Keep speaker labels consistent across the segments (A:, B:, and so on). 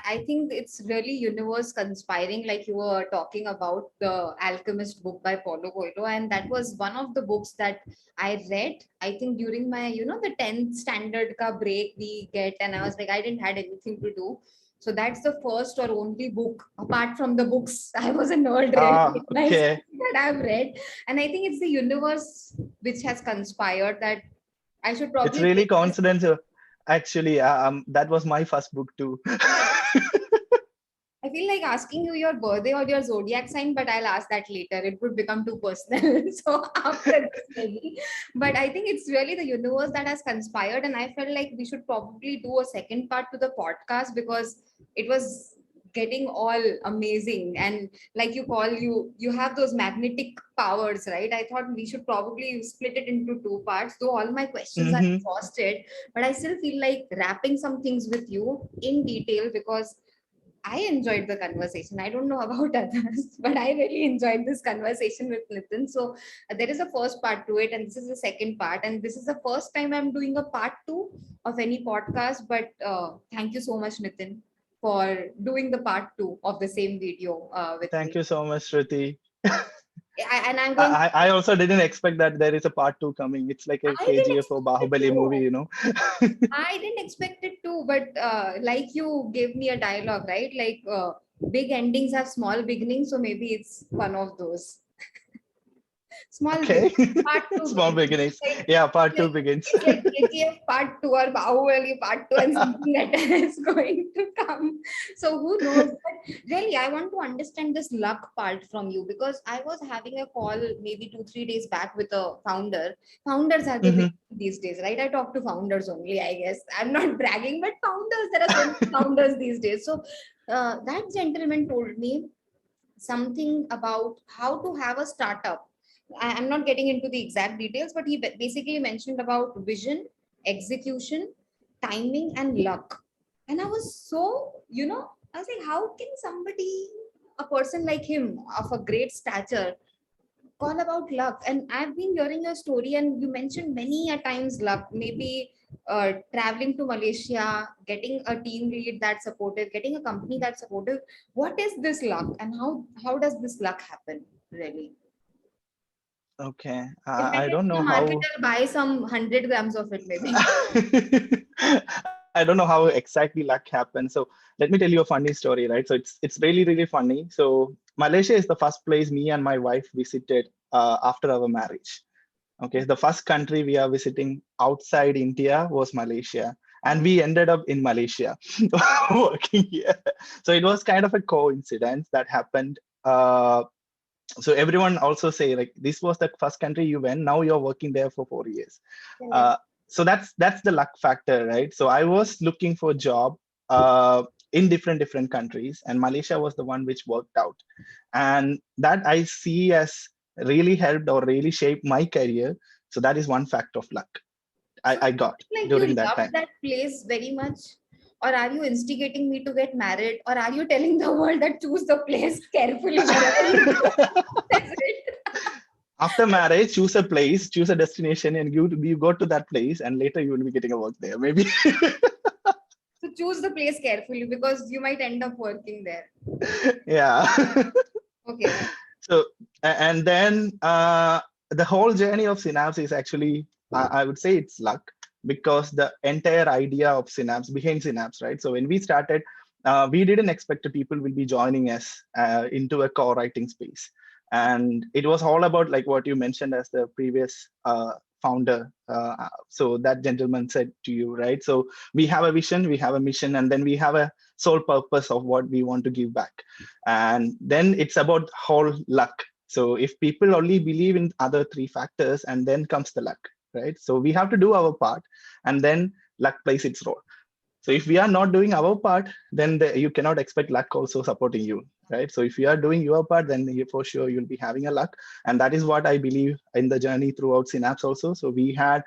A: I think it's really universe conspiring, like you were talking about the Alchemist book by Paulo Coelho, and that was one of the books that I read. I think during my, the 10th standard ka break we get, and I was like, I didn't had anything to do. So that's the first or only book, apart from the books. I was a nerd, really, nice
B: Okay.
A: that I've read, and I think it's the universe which has conspired that I should
B: It's
A: probably
B: really
A: take this.
B: coincidence. Actually, that was my first book too.
A: I feel like asking you your birthday or your zodiac sign, but I'll ask that later. It would become too personal. So after this, maybe. But I think it's really the universe that has conspired. And I felt like we should probably do a second part to the podcast because it was getting all amazing. And like you have those magnetic powers, right? I thought we should probably split it into two parts, though all my questions are
B: Hmm.
A: exhausted. But I still feel like wrapping some things with you in detail because I enjoyed the conversation. I don't know about others, but I really enjoyed this conversation with Nithin. So there is a first part to it, and this is the second part. And this is the first time I'm doing a part two of any podcast. But thank you so much, Nithin, for doing the part two of the same video with
B: Thank
A: me.
B: you so much, Shruti.
A: And I'm going.
B: I also didn't expect that there is a part two coming. It's like a
A: I didn't
B: KGF or
A: expect it
B: Bahubali
A: to.
B: movie, you know.
A: I didn't expect it to, but like you gave me a dialogue, right? Like big endings have small beginnings, so maybe it's one of those. Small
B: Okay.
A: beginning, part two
B: Small
A: begins.
B: beginnings. Yeah, part two
A: Like
B: begins.
A: it's like KGF part two or Bahubali part two, and something that is going to come. So who knows? But really, I want to understand this luck part from you because I was having a call maybe 2 3 days back with a founder. Founders are the big
B: Hmm.
A: these days, right? I talk to founders only. I guess I'm not bragging, but founders, there are so many founders these days. So that gentleman told me something about how to have a startup. I'm not getting into the exact details, but he basically mentioned about vision, execution, timing, and luck. And I was so, I was like, how can somebody, a person like him of a great stature, call about luck? And I've been hearing your story, and you mentioned many a times luck, maybe traveling to Malaysia, getting a team lead that's supportive, getting a company that's supportive. What is this luck, and how does this luck happen really?
B: Okay.
A: If I
B: I
A: get
B: don't
A: to
B: know
A: the market,
B: how.
A: I'll buy some 100 grams of it, maybe.
B: I don't know how exactly luck happened. So let me tell you a funny story, right? So it's really really funny. So Malaysia is the first place me and my wife visited after our marriage. Okay, the first country we are visiting outside India was Malaysia, and we ended up in Malaysia working here. So it was kind of a coincidence that happened. So everyone also say like this was the first country you went. Now you're working there for 4 years.
A: Correct.
B: Uh, so that's the luck factor, right? So I was looking for a job uh, in different countries, and Malaysia was the one which worked out, and that I see as really helped or really shaped my career. So that is one fact of luck
A: So
B: I got
A: like you
B: during that
A: love
B: time.
A: that place very much, or are you instigating me to get married, or are you telling the world that choose the place carefully wherever you go? That's it.
B: After marriage, choose a place, choose a destination, and you go to that place, and later you will be getting a work there, maybe.
A: So choose the place carefully because you might end up working there.
B: Yeah.
A: Okay.
B: So and then the whole journey of Synapse is actually I would say it's luck, because the entire idea of Synapse behind Synapse, right? So when we started, we didn't expect the people will be joining us into a co-writing space, and it was all about like what you mentioned as the previous founder. So that gentleman said to you, right? So we have a vision, we have a mission, and then we have a sole purpose of what we want to give back, and then it's about whole luck. So if people only believe in other three factors, and then comes the luck, right? So we have to do our part, and then luck plays its role. So if we are not doing our part, then you cannot expect luck also supporting you, right? So if you are doing your part, then for sure you'll be having a luck, and that is what I believe in the journey throughout Synapse also. So we had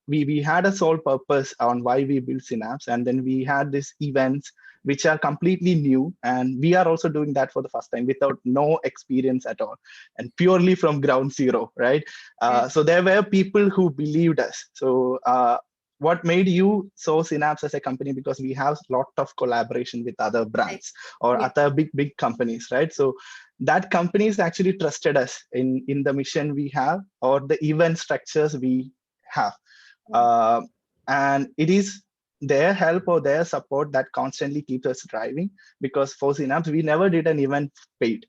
B: we had a sole purpose on why we built Synapse, and then we had these events which are completely new, and we are also doing that for the first time without no experience at all, and purely from ground zero, right?
A: Yeah.
B: So there were people who believed us. So what made you so Synapse as a company, because we have a lot of collaboration with other
A: Right.
B: brands or
A: Yeah.
B: other big companies, right? So that companies actually trusted us in the mission we have or the event structures we have.
A: Yeah.
B: uh, and it is their help or their support that constantly keeps us driving, because for Synapse we never did an event paid.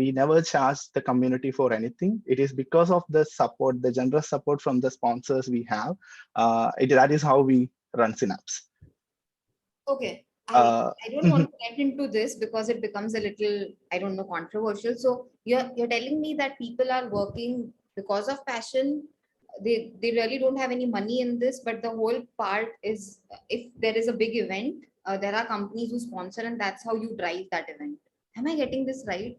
B: We never charged the community for anything. It is because of the support, the generous support from the sponsors we have. That is how we run Synapse.
A: Okay.
B: Uh,
A: I don't want
B: mhm.
A: to get into this because it becomes a little, I don't know, controversial. So you're telling me that people are working because of passion. They really don't have any money in this, but the whole part is if there is a big event, there are companies who sponsor, and that's how you drive that event. Am I getting this right?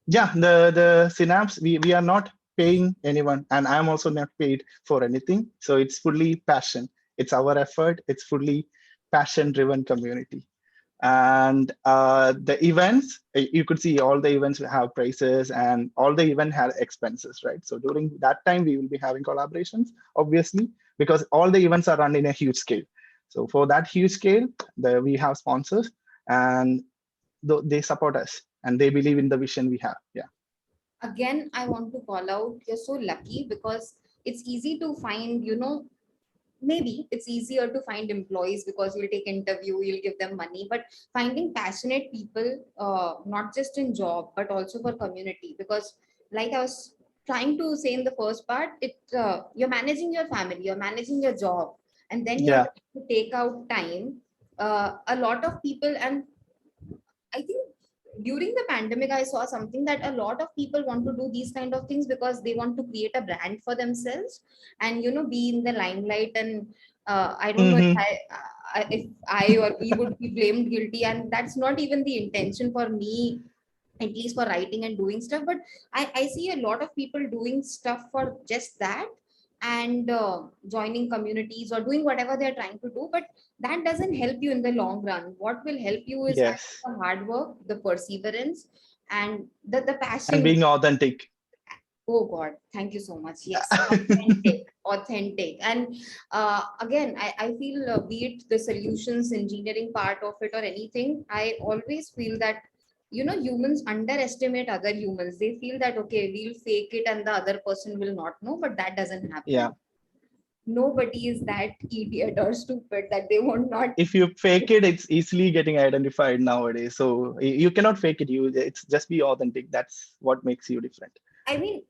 B: Yeah, the Synapse, we are not paying anyone, and I'm also not paid for anything. So it's fully passion. It's our effort. It's fully passion driven community. And the events, you could see all the events have prices, and all the event had expenses, right? So during that time we will be having collaborations, obviously, because all the events are run in a huge scale. So for that huge scale, we have sponsors, and they support us and they believe in the vision we have. Yeah.
A: Again, I want to call out, you're so lucky because it's easy to find, maybe it's easier to find employees because you'll take interview, you'll give them money, but finding passionate people, not just in job but also for community, because like I was trying to say in the first part, you're managing your family, you're managing your job, and then you're
B: Yeah.
A: trying to take out time. A lot of people, and I think during the pandemic, I saw something that a lot of people want to do these kind of things because they want to create a brand for themselves and be in the limelight. And I don't know
B: Hmm.
A: if I or we would be blamed guilty, and that's not even the intention for me, at least for writing and doing stuff. But I see a lot of people doing stuff for just that, and joining communities or doing whatever they're trying to do, but that doesn't help you in the long run. What will help you is
B: Yes.
A: the hard work, the perseverance, and the
B: And
A: passion.
B: being authentic.
A: Oh God, thank you so much. Yes, authentic, authentic. And again, I feel, be it the solutions engineering part of it or anything, I always feel that, humans underestimate other humans. They feel that, okay, we'll fake it and the other person will not know, but that doesn't happen.
B: Yeah.
A: Nobody is that idiot or stupid that they won't not.
B: If you fake it, it's easily getting identified nowadays. So you cannot fake it. It's just be authentic. That's what makes you different.
A: I mean,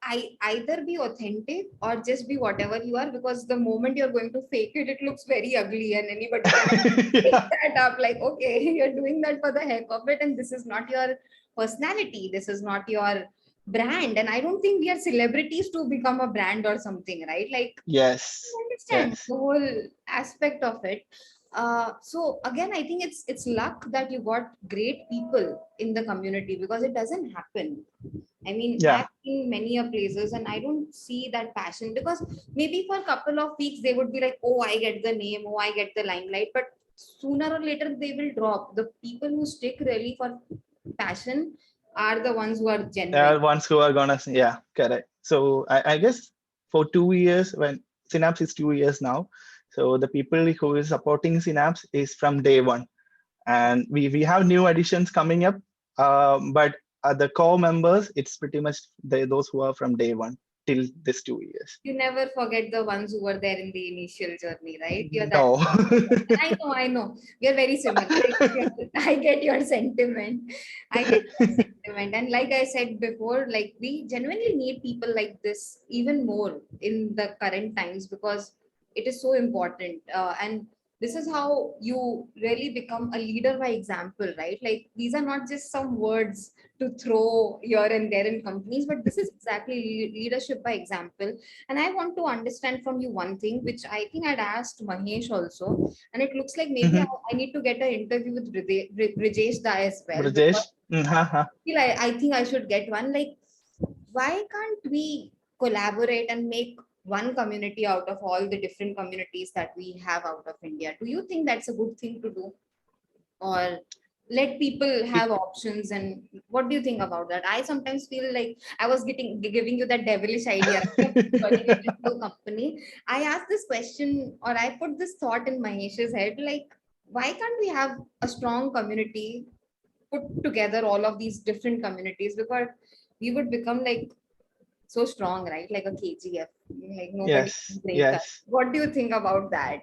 A: I either be authentic or just be whatever you are, because the moment you're going to fake it, it looks very ugly and anybody can pick
B: Yeah.
A: that up like, okay, you're doing that for the heck of it, and this is not your personality, this is not your brand. And I don't think we are celebrities to become a brand or something, right? Like,
B: Yes.
A: understand
B: Yes.
A: the whole aspect of it. So again, I think it's luck that you got great people in the community, because it doesn't happen. I mean,
B: Yeah.
A: I've been many a places and I don't see that passion, because maybe for a couple of weeks they would be like, oh, I get the name, oh, I get the limelight, but sooner or later they will drop. The people who stick really for passion are the ones who are genuine.
B: Ones who are gonna, yeah, correct. So I guess for 2 years, when Synapse is 2 years now, so the people who is supporting Synapse is from day one, and we have new additions coming up, but the core members, it's pretty much those who are from day one till this 2 years.
A: You never forget the ones who were there in the initial journey, right? You're that.
B: No.
A: I know. We are very similar. I get your sentiment. I get your sentiment. And like I said before, like we genuinely need people like this even more in the current times, because it is so important. And this is how you really become a leader by example, right? Like these are not just some words to throw here and there in companies, but this is exactly leadership by example. And I want to understand from you one thing, which I think I'd asked Mahesh also, and it looks like maybe
B: Mhm.
A: I need to get an interview with Brijesh Da as well, because
B: Brajesh. Mhm.
A: I think I should get one. Like, why can't we collaborate and make one community out of all the different communities that we have out of India? Do you think that's a good thing to do? Or let people have options. And what do you think about that? I sometimes feel like I was giving you that devilish idea of turning it into a company. I asked this question, or I put this thought in Mahesh's head, like, why can't we have a strong community, put together all of these different communities, because we would become like so strong, right? Like a KGF, like nobody
B: Yes,
A: can break us.
B: yes.
A: What do you think about that?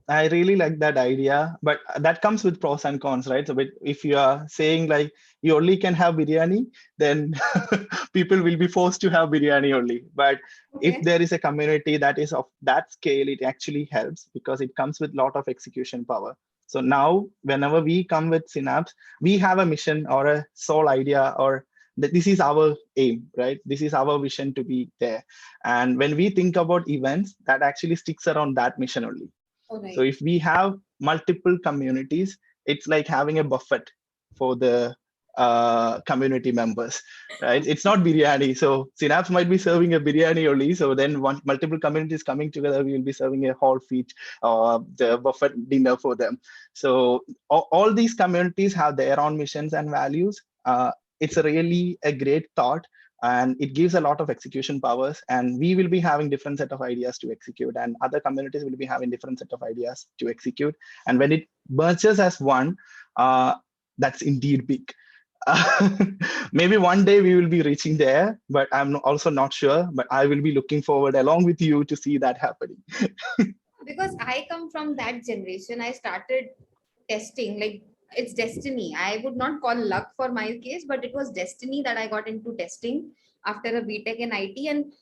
B: I really like that idea, but that comes with pros and cons, right? So if you are saying like you only can have biryani, then people will be forced to have biryani only. But if
A: Okay.
B: there is a community that is of that scale, it actually helps because it comes with a lot of execution power. So now, whenever we come with Synapse, we have a mission or a sole idea, or that this is our aim, right? This is our vision to be there. And when we think about events, that actually sticks around that mission only.
A: All
B: So
A: right.
B: if we have multiple communities, it's like having a buffet for the community members, right? It's not biryani. So Synapse might be serving a biryani only. So then once multiple communities coming together, we will be serving a whole feast or the buffet dinner for them. So all these communities have their own missions and values. It's a really a great thought, and it gives a lot of execution powers, and we will be having different set of ideas to execute, and other communities will be having different set of ideas to execute, and when it merges as one, uh, that's indeed big. Maybe one day we will be reaching there, but I'm also not sure, but I will be looking forward along with you to see that happening.
A: Because I come from that generation. I started testing, like, it's destiny. I would not call luck for my case, but it was destiny that I got into testing after a BTech in IT. And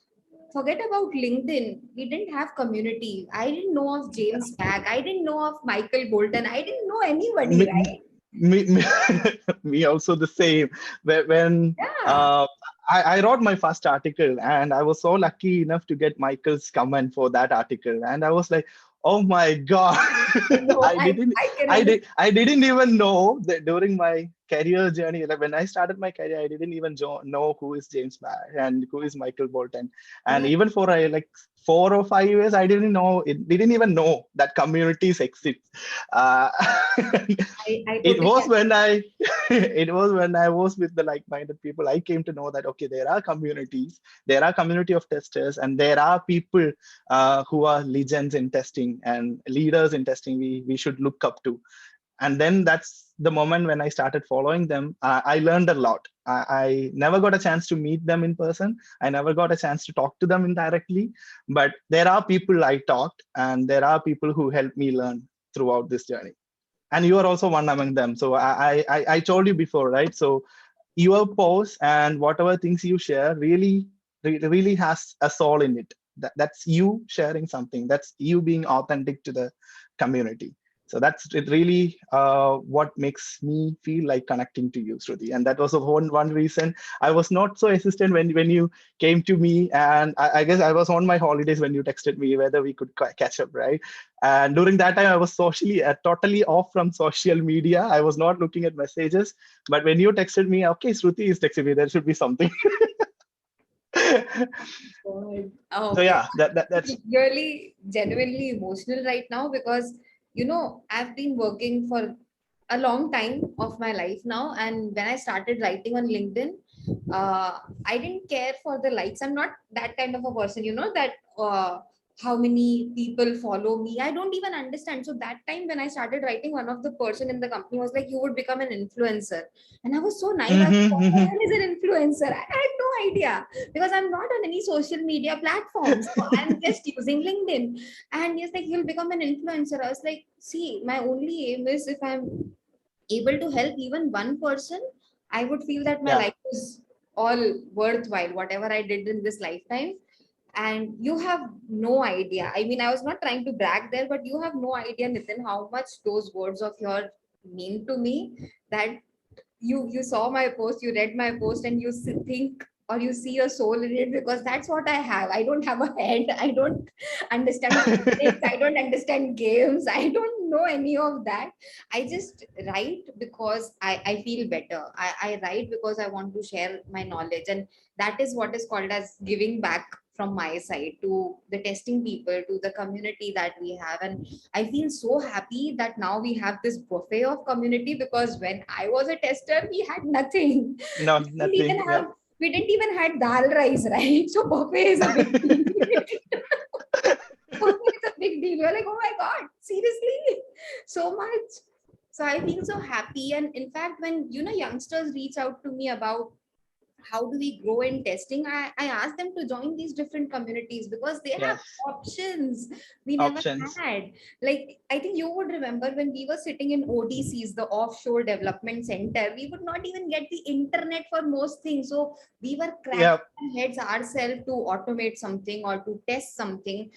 A: forget about LinkedIn. We didn't have community. I didn't know of James Bach. I didn't know of Michael Bolton. I didn't know anybody,
B: me,
A: right?
B: me, me also the same. When
A: Yeah.
B: I wrote my first article, and I was so lucky enough to get Michael's comment for that article, and I was like, oh my god.
A: I know. I can understand.
B: I didn't even know that during my career journey, like when I started my career, I didn't even know who is James Bach and who is Michael Bolton, and
A: Yeah.
B: even for like 4 or 5 years, I didn't even know that communities exist. uh,
A: I
B: it
A: totally
B: was when
A: understand.
B: I it was when I was with the like-minded people, I came to know that okay, there are communities, there are community of testers, and there are people who are legends in testing and leaders in testing we should look up to. And then that's the moment when I started following them. I learned a lot. I never got a chance to meet them in person. I never got a chance to talk to them indirectly, but there are people I talked, and there are people who helped me learn throughout this journey, and you are also one among them. So I told you before, right? So your posts and whatever things you share really has a soul in it. That's you sharing something. That's you being authentic to the community. So that's it really what makes me feel like connecting to you, Shruti. And that was one reason I was not so hesitant when you came to me. And I guess I was on my holidays when you texted me whether we could catch up, right? And during that time, I was socially totally off from social media. I was not looking at messages. But when you texted me, okay, Shruti is texting me, there should be something.
A: God.
B: So
A: Okay.
B: yeah, that's
A: Really genuinely emotional right now, because I've been working for a long time of my life now, and when I started writing on LinkedIn, I didn't care for the likes. I'm not that kind of a person, that how many people follow me. I don't even understand. So that time when I started writing, one of the person in the company was like, you would become an influencer. And I was so naive. I was like,
B: Mhm,
A: what the
B: mhm.
A: hell is an influencer? I had no idea, because I'm not on any social media platforms. So I'm just using LinkedIn. And he's like, you'll become an influencer. I was like, see, my only aim is, if I'm able to help even one person, I would feel that my
B: Yeah.
A: life is all worthwhile, whatever I did in this lifetime. And you have no idea. I mean, I was not trying to brag there, but you have no idea, Nithin, how much those words of yours mean to me. That you saw my post, you read my post, and you think, or you see a soul in it, because that's what I have. I don't have a head. I don't understand physics. I don't understand games. I don't know any of that. I just write because I feel better. I write because I want to share my knowledge, and that is what is called as giving back from my side to the testing people, to the community that we have. And I feel so happy that now we have this buffet of community, because when I was a tester, we had nothing.
B: No,
A: We didn't even
B: nothing. Yeah.
A: have, we didn't even had dal rice, right? So buffet is a big deal. Buffet is a big deal. You're like, oh my God, seriously? So much. So I feel so happy. And in fact, when youngsters reach out to me about how do we grow in testing, I ask them to join these different communities, because they have
B: Yes.
A: options we never
B: Options.
A: had. Like, I think you would remember when we were sitting in ODCs, the Offshore Development Center, we would not even get the internet for most things. So we were cracking
B: Yeah.
A: our heads ourselves to automate something or to test something.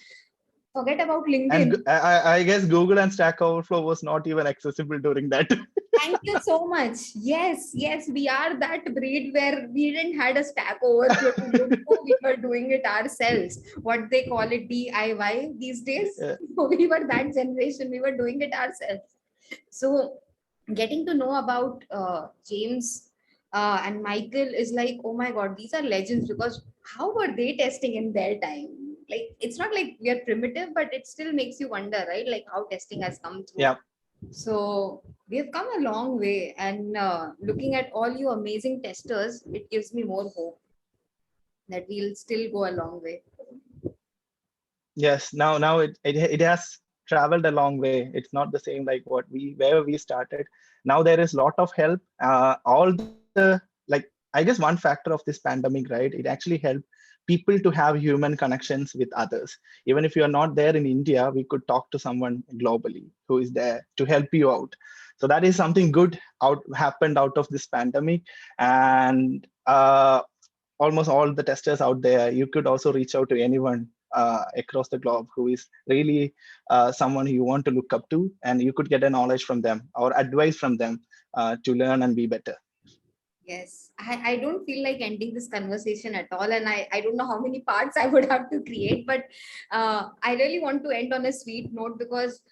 A: Forget about
B: And
A: LinkedIn.
B: I guess Google and Stack Overflow was not even accessible during that.
A: Thank you so much. Yes, yes, we are that breed where we didn't had a Stack Overflow to look for. We were doing it ourselves. What they call it, DIY these days.
B: Yeah.
A: We were that generation. We were doing it ourselves. So getting to know about James and Michael is like, oh my God, these are legends, because how were they testing in their time? Like, it's not like we are primitive, but it still makes you wonder, right? Like how testing has come through.
B: Yeah.
A: So we have come a long way, and looking at all you amazing testers, it gives me more hope that we'll still go a long way.
B: Yes. Now it has traveled a long way. It's not the same like what we where we started. Now there is a lot of help. All the like I guess one factor of this pandemic, right? It actually helped people to have human connections with others. Even if you are not there in India, we could talk to someone globally who is there to help you out. So that is something good out happened out of this pandemic. And almost all the testers out there, you could also reach out to anyone across the globe who is really someone you want to look up to, and you could get a knowledge from them or advice from them to learn and be better.
A: Yes, I don't feel like ending this conversation at all. And I don't know how many parts I would have to create, but I really want to end on a sweet note, because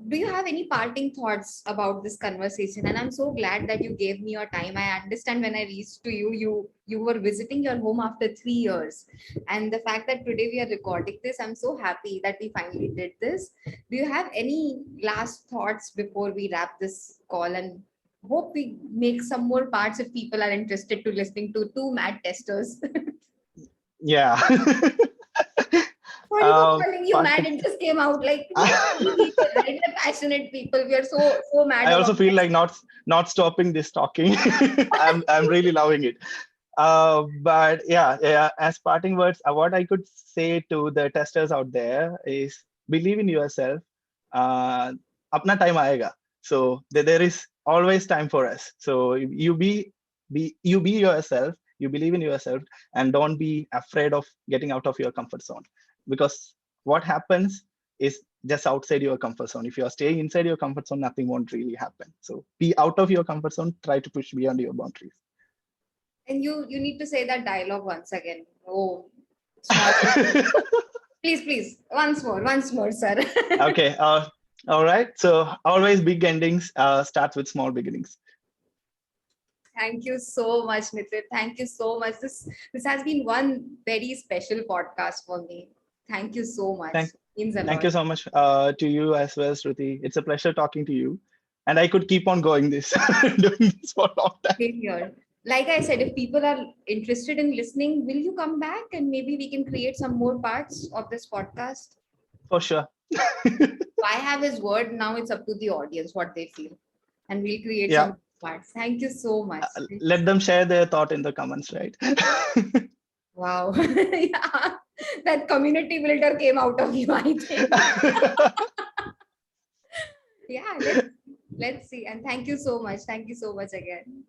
A: do you have any parting thoughts about this conversation? And I'm so glad that you gave me your time. I understand when I reached to you, you were visiting your home after 3 years. And the fact that today we are recording this, I'm so happy that we finally did this. Do you have any last thoughts before we wrap this call? And hope we make some more parts if people are interested to listening to two mad testers.
B: Yeah.
A: Sorry for calling you mad.
B: Parting.
A: It just came out like we are funny people, right? We're passionate people. We are so mad
B: I also
A: about
B: feel like
A: testing.
B: not stopping this talking. I'm really loving it. But yeah. As parting words, what I could say to the testers out there is believe in yourself. Uh, Apna time aayega. So there is always time for us. So you be yourself. You believe in yourself, and don't be afraid of getting out of your comfort zone, because what happens is just outside your comfort zone. If you are staying inside your comfort zone, nothing won't really happen. So be out of your comfort zone, try to push beyond your boundaries.
A: And you need to say that dialogue once again. Oh, small. Please, once more, sir.
B: Okay. All right. So always big endings start with small beginnings.
A: Thank you so much, Nithin. Thank you so much. This has been one very special podcast for me. Thank you so much.
B: Thank,
A: Means a
B: thank
A: lot.
B: you so much to you as well, Shruti. It's a pleasure talking to you. And I could keep on going this, doing this for a long time.
A: Same here. Like I said, if people are interested in listening, will you come back and maybe we can create some more parts of this podcast?
B: For sure.
A: I have his word. Now it's up to the audience what they feel, and we'll create
B: Yeah.
A: some parts. Thank you so much.
B: Let them share their thought in the comments, right?
A: Wow. Yeah. That community builder came out of you, I think. Yeah, let's see. And thank you so much. Thank you so much again.